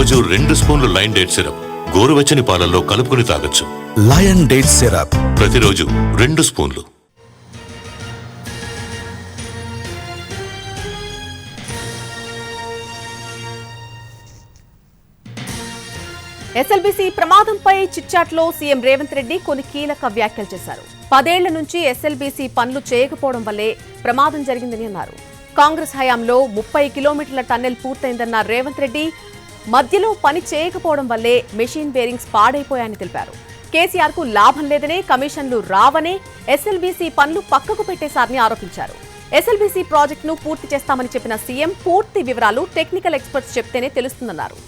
రోజు 2 స్పూన్లు lion date syrup గోరువెచ్చని పాలల్లో కలుపుకుని తాగొచ్చు. లయన్ డేట్ సిరప్ ప్రతిరోజు 2 స్పూన్లు. ఎస్ఎల్బీసీ ప్రమాదంపై చిట్చాట్లో సీఎం రేవంత్ రెడ్డి కొన్ని కీలక వ్యాఖ్యలు చేశారు. 10 ఏళ్ల నుంచి ఎస్ఎల్బీసీ పనులు చేయకపోవడం వల్లే ప్రమాదం జరిగిందని అన్నారు. కాంగ్రెస్ హయాంలో 30 కిలోమీటర్ల టన్నెల్ పూర్తయిందన్న రేవంత్ రెడ్డి మధ్యలో పని చేయకపోవడం వల్లే మెషిన్ బేరింగ్స్ పాడైపోయాయని తెలిపారు. కేసీఆర్ కు లాభం లేదనే, కమిషన్లు రావనే ఎస్ఎల్బీసీ పనులు పక్కకు పెట్టేశారని ఆరోపించారు. ఎస్ఎల్బీసీ ప్రాజెక్టును పూర్తి చేస్తామని చెప్పిన సీఎం పూర్తి వివరాలు టెక్నికల్ ఎక్స్పర్ట్స్ చెప్తేనే తెలుస్తుందన్నారు.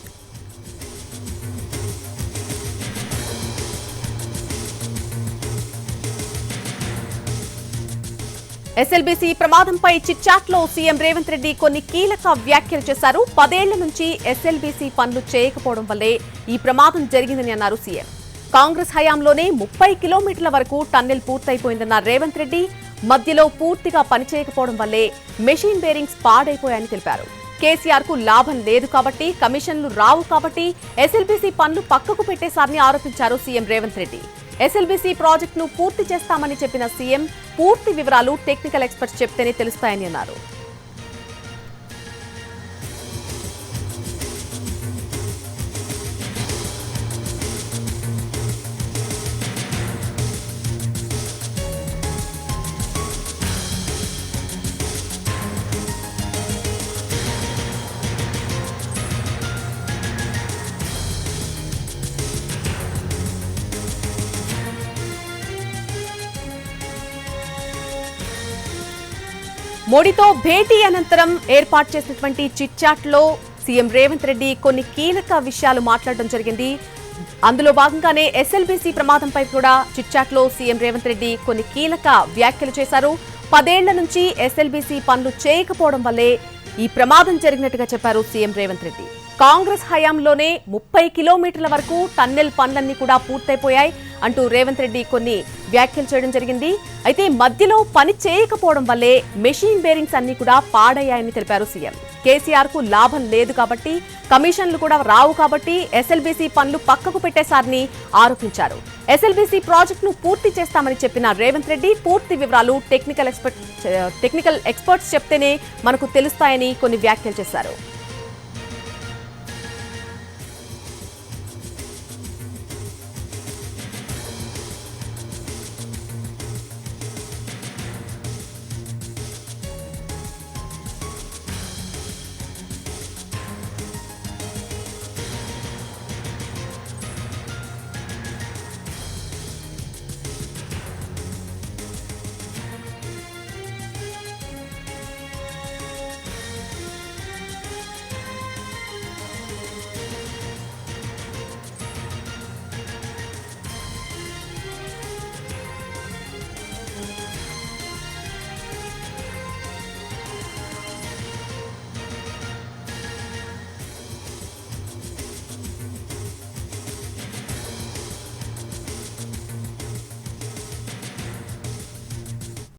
ఎస్ఎల్బీసీ ప్రమాదంపై చిట్చాట్లో సీఎం రేవంత్ రెడ్డి కొన్ని కీలక వ్యాఖ్యలు చేశారు. 10 ఏళ్ల నుంచి ఎస్ఎల్బీసీ పనులు చేయకపోవడం వల్లే ఈ ప్రమాదం జరిగిందని అన్నారు సీఎం. కాంగ్రెస్ హయాంలోనే 30 కిలోమీటర్ల వరకు టన్నెల్ పూర్తయిపోయిందన్న రేవంత్ రెడ్డి మధ్యలో పూర్తిగా పనిచేయకపోవడం వల్లే మెషిన్ బేరింగ్స్ పాడైపోయాయని తెలిపారు. కేసీఆర్ కు లాభం లేదు కాబట్టి, కమిషన్లు రావు కాబట్టి ఎస్ఎల్బీసీ పనులు పక్కకు పెట్టేశారని ఆరోపించారు సీఎం రేవంత్ రెడ్డి. ఎస్ఎల్బీసీ ప్రాజెక్టును పూర్తి చేస్తామని చెప్పిన సీఎం పూర్తి వివరాలు టెక్నికల్ ఎక్స్పర్ట్స్ చెప్తేనే తెలుస్తాయని అన్నారు. మోడీతో భేటీ అనంతరం ఏర్పాటు చేసినటువంటి చిట్చాట్లో సీఎం రేవంత్ రెడ్డి కొన్ని కీలక విషయాలు మాట్లాడడం జరిగింది. అందులో భాగంగానే ఎస్ఎల్బీసీ ప్రమాదంపై కూడా చిట్చాట్లో సీఎం రేవంత్ రెడ్డి కొన్ని కీలక వ్యాఖ్యలు చేశారు. 10 ఏళ్ల నుంచి ఎస్ఎల్బీసీ పనులు చేయకపోవడం వల్లే ఈ ప్రమాదం జరిగినట్టుగా చెప్పారు సీఎం రేవంత్ రెడ్డి. కాంగ్రెస్ హయాంలోనే 30 కిలోమీటర్ల వరకు టన్నెల్ పనులన్నీ కూడా పూర్తయిపోయాయి అంటూ రేవంత్ రెడ్డి కొన్ని వ్యాఖ్యలు చేయడం జరిగింది. అయితే మధ్యలో పని చేయకపోవడం వల్లే మెషిన్ బేరింగ్స్ అన్ని కూడా పాడయ్యాయని తెలిపారు సీఎం. కేసీఆర్ కు లాభం లేదు కాబట్టి, కమిషన్లు కూడా రావు కాబట్టి ఎస్ఎల్బీసీ పనులు పక్కకు పెట్టేశారని ఆరోపించారు. ఎస్ఎల్బీసీ ప్రాజెక్టును పూర్తి చేస్తామని చెప్పిన రేవంత్ రెడ్డి పూర్తి వివరాలు టెక్నికల్ ఎక్స్పర్ట్స్ చెప్తేనే మనకు తెలుస్తాయని కొన్ని వ్యాఖ్యలు చేశారు.